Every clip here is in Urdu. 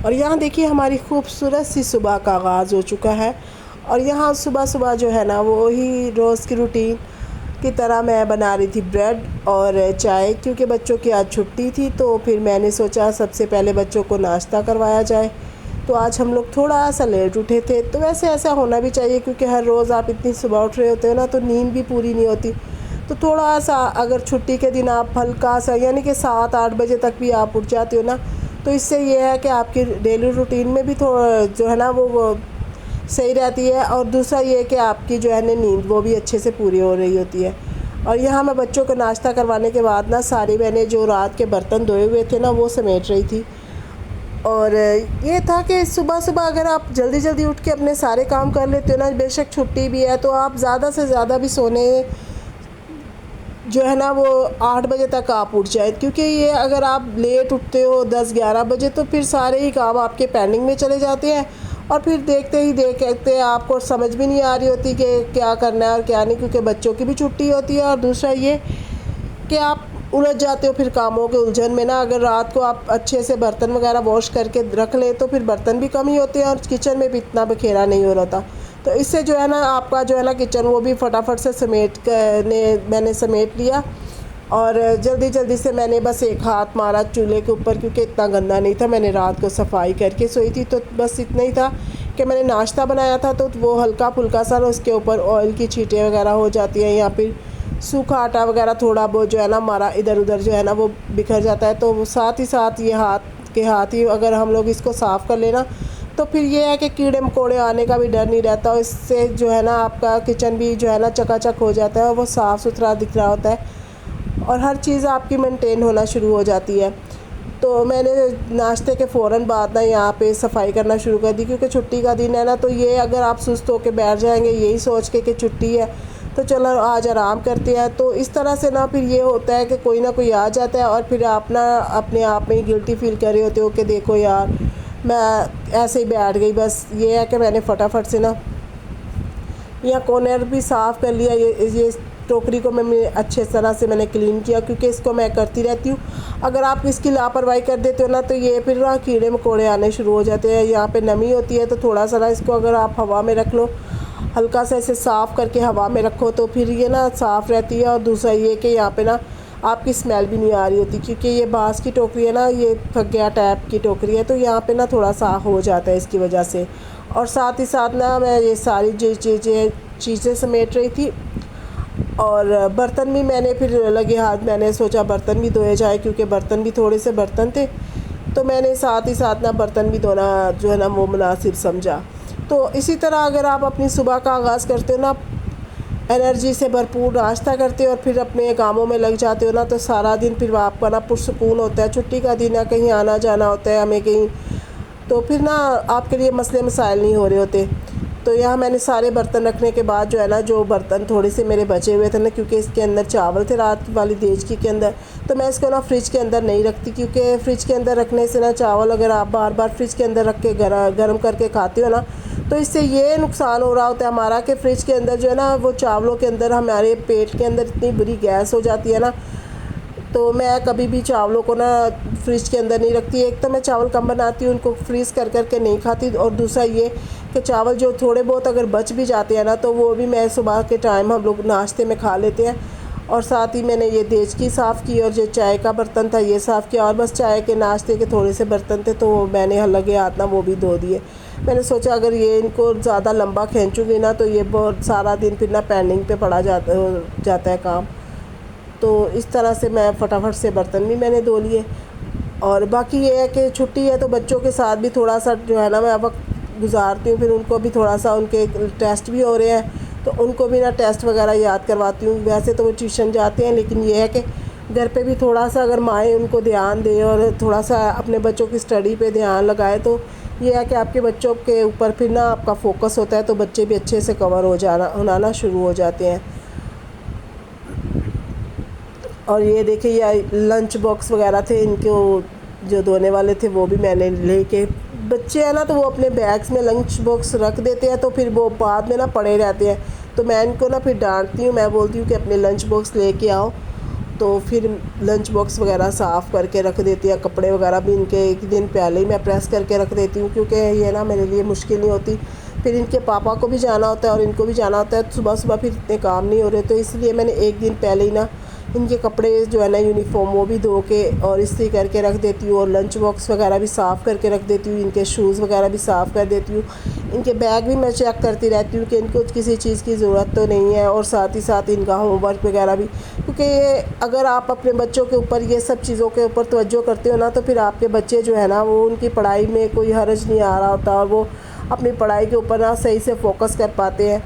اور یہاں دیکھیے ہماری خوبصورت سی صبح کا آغاز ہو چکا ہے، اور یہاں صبح صبح جو ہے نا وہی روز کی روٹین کی طرح میں بنا رہی تھی بریڈ اور چائے، کیونکہ بچوں کی آج چھٹی تھی تو پھر میں نے سوچا سب سے پہلے بچوں کو ناشتہ کروایا جائے۔ تو آج ہم لوگ تھوڑا سا لیٹ اٹھے تھے، تو ویسے ایسا ہونا بھی چاہیے کیونکہ ہر روز آپ اتنی صبح اٹھ رہے ہوتے ہو نا تو نیند بھی پوری نہیں ہوتی، تو تھوڑا سا اگر چھٹی کے دن آپ ہلکا سا یعنی کہ 7-8 بجے تک بھی آپ اٹھ جاتے ہو نا تو اس سے یہ ہے کہ آپ کی ڈیلی روٹین میں بھی تھوڑا جو ہے نا وہ صحیح رہتی ہے، اور دوسرا یہ کہ آپ کی جو ہے نا نیند وہ بھی اچھے سے پوری ہو رہی ہوتی ہے۔ اور یہاں میں بچوں کو ناشتہ کروانے کے بعد نا سارے میں نے جو رات کے برتن دھوئے ہوئے تھے نا وہ سمیٹ رہی تھی، اور یہ تھا کہ صبح صبح اگر آپ جلدی جلدی اٹھ کے اپنے سارے کام کر لیتے ہو نا، بے شک چھٹی بھی ہے تو آپ زیادہ سے زیادہ بھی سونے جو ہے نا وہ 8 بجے تک آپ اٹھ جائیں، کیونکہ یہ اگر آپ لیٹ اٹھتے ہو 10-11 بجے تو پھر سارے ہی کام آپ کے پینڈنگ میں چلے جاتے ہیں، اور پھر دیکھتے آپ کو سمجھ بھی نہیں آ رہی ہوتی کہ کیا کرنا ہے اور کیا نہیں، کیونکہ بچوں کی بھی چھٹی ہوتی ہے، اور دوسرا یہ کہ آپ الجھ جاتے ہو پھر کاموں کے الجھن میں نا۔ اگر رات کو آپ اچھے سے برتن وغیرہ واش کر کے رکھ لیں تو پھر برتن بھی کم ہی ہوتے ہیں اور کچن میں بھی اتنا بکھیرا نہیں ہو رہا تھا، تو اس سے جو ہے نا آپ کا جو ہے نا کچن وہ بھی فٹافٹ سے میں نے سمیٹ لیا، اور جلدی جلدی سے میں نے بس ایک ہاتھ مارا چولہے کے اوپر کیونکہ اتنا گندا نہیں تھا، میں نے رات کو صفائی کر کے سوئی تھی، تو بس اتنا ہی تھا کہ میں نے ناشتہ بنایا تھا تو وہ ہلکا پھلکا سا اس کے اوپر آئل کی چھینٹیں وغیرہ ہو جاتی ہیں، یا پھر سوکھا آٹا وغیرہ تھوڑا بہت جو ہے نا ہمارا ادھر ادھر جو ہے نا وہ بکھر جاتا ہے، تو ساتھ ہی یہ ہاتھ ہی اگر ہم لوگ اس کو صاف کر لینا تو پھر یہ ہے کہ کیڑے مکوڑے آنے کا بھی ڈر نہیں رہتا، اور اس سے جو ہے نا آپ کا کچن بھی جو ہے نا چکا چک ہو جاتا ہے اور وہ صاف ستھرا دکھ رہا ہوتا ہے، اور ہر چیز آپ کی مینٹین ہونا شروع ہو جاتی ہے۔ تو میں نے ناشتے کے فوراً بعد نا یہاں پہ صفائی کرنا شروع کر دی، کیونکہ چھٹی کا دن ہے نا، تو یہ اگر آپ سست ہو کے بیٹھ جائیں گے یہی سوچ کے کہ چھٹی ہے تو چلو آج آرام کرتے ہیں، تو اس طرح سے نا پھر یہ ہوتا ہے کہ کوئی نہ کوئی آ جاتا ہے، اور پھر آپ نا اپنے آپ میں گلٹی فیل کر رہے ہوتے ہو کہ دیکھو یار میں ایسے ہی بیٹھ گئی۔ بس یہ ہے کہ میں نے فٹافٹ سے نا یہاں کارنر بھی صاف کر لیا، یہ ٹوکری کو میں اچھے طرح سے میں نے کلین کیا، کیونکہ اس کو میں کرتی رہتی ہوں، اگر آپ اس کی لاپرواہی کر دیتے ہو نا تو یہ پھر نا کیڑے مکوڑے آنے شروع ہو جاتے ہیں۔ یہاں پہ نمی ہوتی ہے تو تھوڑا سا نا اس کو اگر آپ ہوا میں رکھ لو، ہلکا سا اسے صاف کر کے ہوا میں رکھو تو پھر یہ نا صاف رہتی ہے، اور دوسرا یہ کہ یہاں پہ نا آپ کی اسمیل بھی نہیں آ رہی ہوتی، کیونکہ یہ بانس کی ٹوکری ہے نا، یہ پھگیا ٹائپ کی ٹوکری ہے، تو یہاں پہ نا تھوڑا سا ہو جاتا ہے اس کی وجہ سے۔ اور ساتھ ہی ساتھ نا میں یہ ساری چیزیں سمیٹ رہی تھی، اور برتن بھی میں نے پھر لگے ہاتھ میں نے سوچا برتن بھی دھوئے جائے، کیونکہ برتن بھی تھوڑے سے برتن تھے، تو میں نے ساتھ ہی ساتھ نا برتن بھی دھونا جو ہے نا وہ مناسب سمجھا۔ تو اسی طرح اگر آپ اپنی صبح کا آغاز کرتے ہو نا انرجی سے بھرپور ناشتہ کرتے ہو اور پھر اپنے کاموں میں لگ جاتے ہو نا، تو سارا دن پھر آپ کا نا پرسکون ہوتا ہے۔ چھٹی کا دن ہے، کہیں آنا جانا ہوتا ہے ہمیں کہیں، تو پھر نا آپ کے لیے مسئلے مسائل نہیں ہو رہے ہوتے۔ تو یہاں میں نے سارے برتن رکھنے کے بعد جو ہے نا جو برتن تھوڑے سے میرے بچے ہوئے تھے نا، کیونکہ اس کے اندر چاول تھے رات والی دیچکی کے اندر، تو میں اس کو نا فریج کے اندر نہیں رکھتی، کیونکہ فریج کے اندر رکھنے سے نا چاول اگر آپ بار بار فریج کے اندر رکھ کے گرم کر کے کھاتے ہو نا تو اس سے یہ نقصان ہو رہا ہوتا ہے ہمارا کہ فریج کے اندر جو ہے نا وہ چاولوں کے اندر ہمارے پیٹ کے اندر اتنی بری گیس ہو جاتی ہے نا، تو میں کبھی بھی چاولوں کو نا فریج کے اندر نہیں رکھتی۔ ایک تو میں چاول کم بناتی ہوں، ان کو فریز کر کے نہیں کھاتی، اور دوسرا یہ کہ چاول جو تھوڑے بہت اگر بچ بھی جاتے ہیں نا تو وہ بھی میں صبح کے ٹائم ہم لوگ ناشتے میں کھا لیتے ہیں۔ اور ساتھ ہی میں نے یہ دیچکی صاف کی، اور جو چائے کا برتن تھا یہ صاف کیا، اور بس چائے کے ناشتے کے تھوڑے سے برتن تھے تو میں نے لگے ہاتھ نا وہ بھی دھو دیے۔ میں نے سوچا اگر یہ ان کو زیادہ لمبا کھینچوں گی نا تو یہ بہت سارا دن پھر نا پینڈنگ پہ پڑا جاتا ہے کام، تو اس طرح سے میں فٹافٹ سے برتن بھی میں نے دھو لیے۔ اور باقی یہ ہے کہ چھٹی ہے تو بچوں کے ساتھ بھی تھوڑا سا جو ہے نا میں وقت گزارتی ہوں، پھر ان کو بھی تھوڑا سا ان کے ٹیسٹ بھی ہو رہے ہیں تو ان کو بھی نا ٹیسٹ وغیرہ یاد کرواتی ہوں۔ ویسے تو وہ ٹیوشن جاتے ہیں، لیکن یہ ہے کہ گھر پہ بھی تھوڑا سا اگر مائیں ان کو دھیان دیں اور تھوڑا سا اپنے بچوں کی اسٹڈی پہ دھیان لگائے تو یہ ہے کہ آپ کے بچوں کے اوپر پھر نا آپ کا فوکس ہوتا ہے، تو بچے بھی اچھے سے کور ہونا شروع ہو جاتے ہیں۔ اور یہ دیکھیں یہ لنچ باکس وغیرہ تھے ان کو جو دھونے والے تھے وہ بھی میں نے لے کے، بچے ہیں نا تو وہ اپنے بیگز میں لنچ باکس رکھ دیتے ہیں تو پھر وہ بعد میں نا پڑے رہتے ہیں، تو میں ان کو نا پھر ڈانٹتی ہوں، میں بولتی ہوں کہ اپنے لنچ باکس لے کے آؤ، تو پھر لنچ باکس وغیرہ صاف کر کے رکھ دیتی ہے، کپڑے وغیرہ بھی ان کے ایک دن پہلے ہی میں پریس کر کے رکھ دیتی ہوں، کیونکہ یہ نا میرے لیے مشکل نہیں ہوتی. پھر ان کے پاپا کو بھی جانا ہوتا ہے اور ان کو بھی جانا ہوتا ہے، صبح صبح پھر اتنے کام نہیں ہو رہے، تو اس لیے میں نے ایک دن پہلے ہی نا ان کے کپڑے جو ہے نا یونیفارم وہ بھی دھو کے اور استری کر کے رکھ دیتی ہوں، اور لنچ باکس وغیرہ بھی صاف کر کے رکھ دیتی ہوں، ان کے شوز وغیرہ بھی صاف کر دیتی ہوں. ان کے بیگ بھی میں چیک کرتی رہتی ہوں کہ ان کو کسی چیز کی ضرورت تو نہیں ہے، اور ساتھ ہی ساتھ ان کا ہوم ورک وغیرہ بھی، کیونکہ یہ اگر آپ اپنے بچوں کے اوپر یہ سب چیزوں کے اوپر توجہ کرتے ہو نا، تو پھر آپ کے بچے جو ہے نا وہ ان کی پڑھائی میں کوئی حرج نہیں آ رہا ہوتا، اور وہ اپنی پڑھائی کے اوپر نا صحیح سے فوکس کر پاتے ہیں.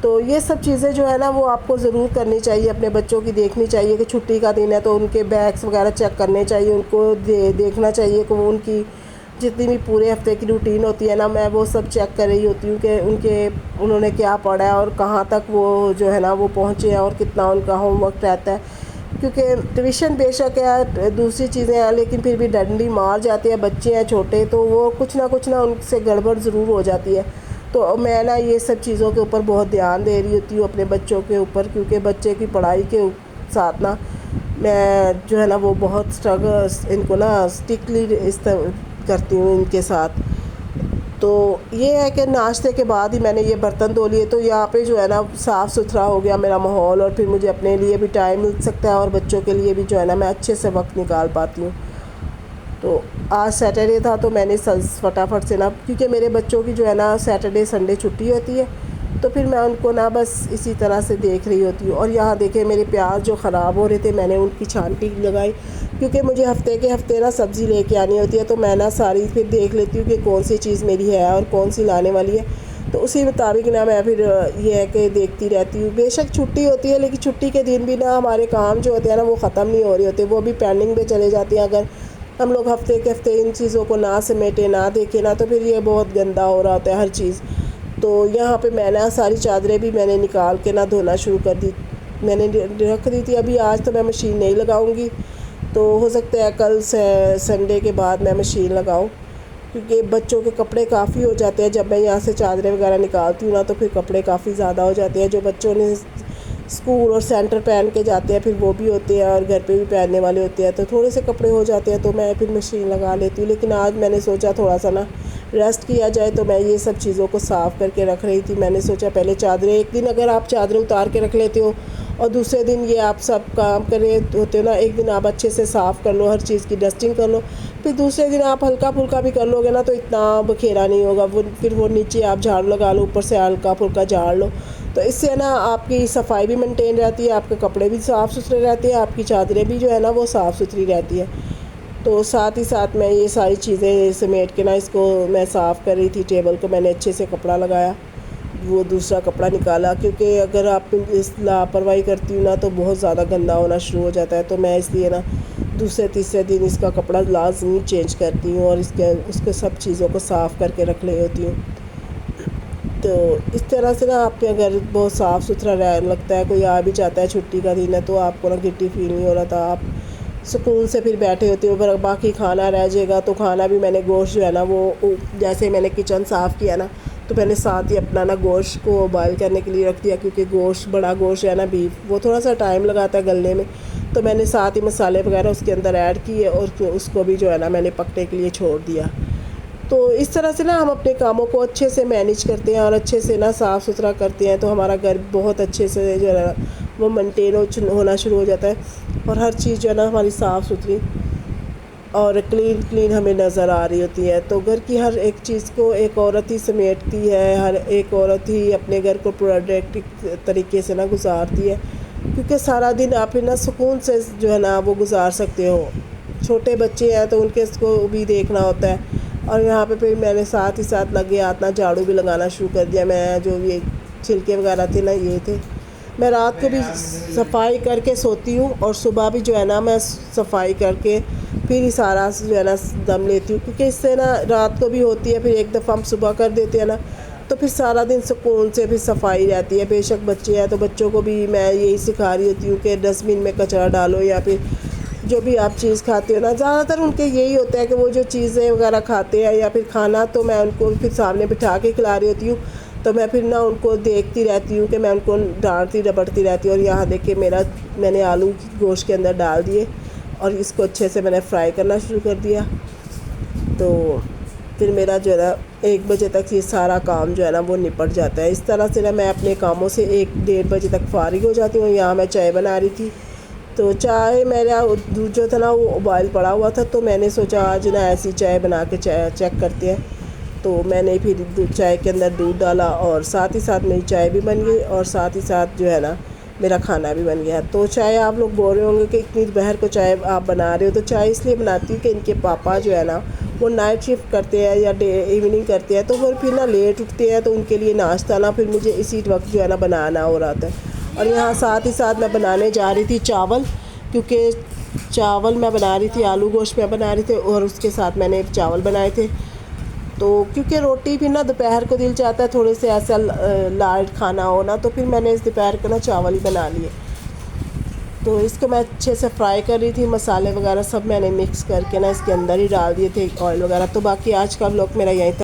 تو یہ سب چیزیں جو ہے نا وہ آپ کو ضرور کرنی چاہیے، اپنے بچوں کی دیکھنی چاہیے کہ چھٹی کا دن ہے تو ان کے بیگس وغیرہ چیک کرنے چاہیے، ان کو دیکھنا چاہیے کہ وہ ان کی جتنی بھی پورے ہفتے کی روٹین ہوتی ہے نا، میں وہ سب چیک کر رہی ہوتی ہوں کہ انہوں نے کیا پڑھا ہے اور کہاں تک وہ جو ہے نا وہ پہنچے ہیں، اور کتنا ان کا ہوم ورک رہتا ہے. کیونکہ ٹیوشن بے شک ہے، دوسری چیزیں ہیں، لیکن پھر بھی ڈنڈی مار جاتے ہیں، بچے ہیں چھوٹے، تو وہ کچھ نہ ان سے گڑبڑ ضرور ہو جاتی ہے. تو میں نا یہ سب چیزوں کے اوپر بہت دھیان دے رہی ہوتی ہوں اپنے بچوں کے اوپر، کیونکہ بچے کی پڑھائی کے ساتھ نا میں جو ہے نا وہ بہت ان کو نا اسٹرکٹلی کرتی ہوں ان کے ساتھ. تو یہ ہے کہ ناشتے کے بعد ہی میں نے یہ برتن دھو لیے، تو یہاں پہ جو ہے نا صاف ستھرا ہو گیا میرا ماحول، اور پھر مجھے اپنے لیے بھی ٹائم مل سکتا ہے اور بچوں کے لیے بھی جو ہے نا میں اچھے سے وقت نکال پاتی ہوں. تو آج سیٹرڈے تھا تو میں نے فٹافٹ سے نا، کیونکہ میرے بچوں کی جو ہے نا سیٹرڈے سنڈے چھٹی ہوتی ہے، تو پھر میں ان کو نا بس اسی طرح سے دیکھ رہی ہوتی ہوں. اور یہاں دیکھیں میرے پیاز جو خراب ہو رہے تھے، میں نے ان کی چھانٹی لگائی، کیونکہ مجھے ہفتے کے ہفتے نا سبزی لے کے آنی ہوتی ہے، تو میں نا ساری پھر دیکھ لیتی ہوں کہ کون سی چیز میری ہے اور کون سی لانے والی ہے، تو اسی مطابق نا میں پھر یہ ہے کہ دیکھتی رہتی ہوں. بے شک چھٹی ہوتی ہے، لیکن چھٹی کے دن بھی نا ہمارے کام جو ہوتے ہیں نا وہ ختم نہیں ہو رہے ہوتے، وہ بھی پینڈنگ پہ چلے جاتے ہیں. اگر ہم لوگ ہفتے کے ہفتے ان چیزوں کو نہ سمیٹے نہ دیکھیں نا، تو پھر یہ بہت گندا ہو رہا ہوتا ہے ہر چیز. تو یہاں پہ میں نا ساری چادریں بھی میں نے نکال کے نا دھونا شروع کر دی، میں نے رکھ دی تھی. ابھی آج تو میں مشین نہیں لگاؤں گی، تو ہو سکتا ہے کل سنڈے کے بعد میں مشین لگاؤں، کیونکہ بچوں کے کپڑے کافی ہو جاتے ہیں. جب میں یہاں سے چادریں وغیرہ نکالتی ہوں نا، تو پھر کپڑے کافی زیادہ ہو جاتے ہیں، جو بچوں نے اسکول اور سینٹر پہن کے جاتے ہیں پھر وہ بھی ہوتے ہیں، اور گھر پہ بھی پہننے والے ہوتے ہیں، تو تھوڑے سے کپڑے ہو جاتے ہیں، تو میں پھر مشین لگا لیتی ہوں. لیکن آج میں نے سوچا تھوڑا سا نا ریسٹ کیا جائے، تو میں یہ سب چیزوں کو صاف کر کے رکھ رہی تھی. میں نے سوچا پہلے چادریں، ایک دن اگر آپ چادریں اتار کے رکھ لیتے ہو اور دوسرے دن یہ آپ سب کام کر رہے ہوتے ہو نا، ایک دن آپ اچھے سے صاف کر لو، ہر چیز کی ڈسٹنگ کر لو، پھر دوسرے دن آپ ہلکا پھلکا بھی کر لو گے نا، تو اتنا بکھیرا نہیں ہوگا. پھر وہ نیچے آپ جھاڑو لگا لو، اوپر سے ہلکا پھلکا جھاڑ لو، تو اس سے نا آپ کی صفائی بھی مینٹین رہتی ہے، آپ کے کپڑے بھی صاف ستھرے رہتے ہیں، آپ کی چادریں بھی جو ہے نا وہ صاف ستھری رہتی ہے. تو ساتھ ہی ساتھ میں یہ ساری چیزیں سمیٹ کے نا اس کو میں صاف کر رہی تھی. ٹیبل کو میں نے اچھے سے کپڑا لگایا، وہ دوسرا کپڑا نکالا، کیونکہ اگر آپ اس لاپرواہی کرتی ہوں نا تو بہت زیادہ گندا ہونا شروع ہو جاتا ہے. تو میں اس لیے نا دوسرے تیسرے دن اس کا کپڑا لازمی چینج کرتی ہوں، اور اس کے سب چیزوں کو صاف کر کے رکھ رہی ہوتی ہوں. تو اس طرح سے نا آپ کے گھر بہت صاف ستھرا لگتا ہے. کوئی آ بھی جاتا ہے چھٹی کا دن ہے تو آپ کو نا گٹی فیل نہیں ہو رہا تھا، آپ سکون سے پھر بیٹھے ہوتے ہو. پھر باقی کھانا رہ جائے گا تو کھانا بھی میں نے گوشت جو ہے نا وہ جیسے میں نے کچن صاف کیا نا، تو میں نے ساتھ ہی اپنا نا گوشت کو بوائل کرنے کے لیے رکھ دیا، کیونکہ گوشت بڑا گوشت ہے نا بیف، وہ تھوڑا سا ٹائم لگاتا ہے گلنے میں. تو میں نے ساتھ ہی مسالے وغیرہ اس کے اندر ایڈ کیے، اور اس کو بھی جو ہے نا میں نے پکنے کے لیے چھوڑ دیا. تو اس طرح سے نا ہم اپنے کاموں کو اچھے سے مینیج کرتے ہیں اور اچھے سے نا صاف ستھرا کرتے ہیں، تو ہمارا گھر بہت اچھے سے جو ہے نا وہ مینٹین ہونا شروع ہو جاتا ہے، اور ہر چیز جو ہے نا ہماری صاف ستھری اور کلین ہمیں نظر آ رہی ہوتی ہے. تو گھر کی ہر ایک چیز کو ایک عورت ہی سمیٹتی ہے، ہر ایک عورت ہی اپنے گھر کو پروڈکٹیو طریقے سے نا گزارتی ہے، کیونکہ سارا دن آپ نا سکون سے جو ہے نا وہ گزار سکتے ہو. چھوٹے بچے ہیں تو ان کے اس کو بھی دیکھنا ہوتا ہے، اور یہاں پہ پھر میں نے ساتھ ہی ساتھ لگے ہاتھ نہ جھاڑو بھی لگانا شروع کر دیا. میں جو یہ چھلکے وغیرہ تھے نا یہ تھے، میں رات کو بھی صفائی کر کے سوتی ہوں، اور صبح بھی جو ہے نا میں صفائی کر کے پھر ہی سارا جو ہے نا دم لیتی ہوں، کیونکہ اس سے نا رات کو بھی ہوتی ہے، پھر ایک دفعہ ہم صبح کر دیتے ہیں نا تو پھر سارا دن سکون سے پھر صفائی رہتی ہے. بے شک بچے ہیں تو بچوں کو بھی میں یہی سکھا رہی ہوتی ہوں کہ ڈسٹ بن میں کچرا ڈالو، یا پھر جو بھی آپ چیز کھاتے ہو نا، زیادہ تر ان کے یہی ہوتا ہے کہ وہ جو چیزیں وغیرہ کھاتے ہیں یا پھر کھانا، تو میں ان کو پھر سامنے بٹھا کے کھلا رہی ہوتی ہوں تو میں پھر ان کو دیکھتی رہتی ہوں کہ میں ان کو ڈانٹتی ڈپٹتی رہتی ہوں. اور یہاں دیکھیں میں نے آلو گوشت کے اندر ڈال دیے اور اس کو اچھے سے میں نے فرائی کرنا شروع کر دیا. تو پھر میرا جو ہے نا 1 بجے تک یہ سارا کام جو ہے نا وہ نپٹ جاتا ہے. اس طرح سے نا میں اپنے کاموں سے 1-1:30 بجے تک فارغ ہو جاتی ہوں. یہاں میں چائے بنا رہی تھی، تو چائے میرا دودھ جو تھا نا وہ ابال پڑا ہوا تھا، تو میں نے سوچا آج نا ایسی چائے بنا کے چیک کرتے ہیں. تو میں نے پھر چائے کے اندر دودھ ڈالا اور ساتھ ہی ساتھ میری چائے بھی بن گئی اور ساتھ ہی ساتھ جو ہے نا میرا کھانا بھی بن گیا. تو چائے آپ لوگ بول رہے ہوں گے کہ اتنی دوپہر کو چائے آپ بنا رہے ہو، تو چائے اس لیے بناتی ہوں کہ ان کے پاپا جو ہے نا وہ نائٹ شفٹ کرتے ہیں یا ایوننگ کرتے ہیں، تو وہ پھر نا لیٹ اٹھتے ہیں، تو ان کے لیے ناشتہ نا پھر مجھے اسی وقت جو ہے نا بنانا ہو رہا تھا. اور یہاں ساتھ ہی ساتھ میں بنانے جا رہی تھی چاول، کیونکہ چاول میں بنا رہی تھی، آلو گوشت میں بنا رہی تھی اور اس کے ساتھ میں نے چاول بنائے تھے. تو کیونکہ روٹی بھی نا دوپہر کو دل چاہتا ہے تھوڑے سے ایسا لائٹ کھانا ہونا، تو پھر میں نے اس دوپہر کو نا چاول ہی بنا لیے. تو اس کو میں اچھے سے فرائی کر رہی تھی، مسالے وغیرہ سب میں نے مکس کر کے نا اس کے اندر ہی ڈال دیے تھے آئل وغیرہ. تو باقی آج کا ولاگ میرا یہیں تک.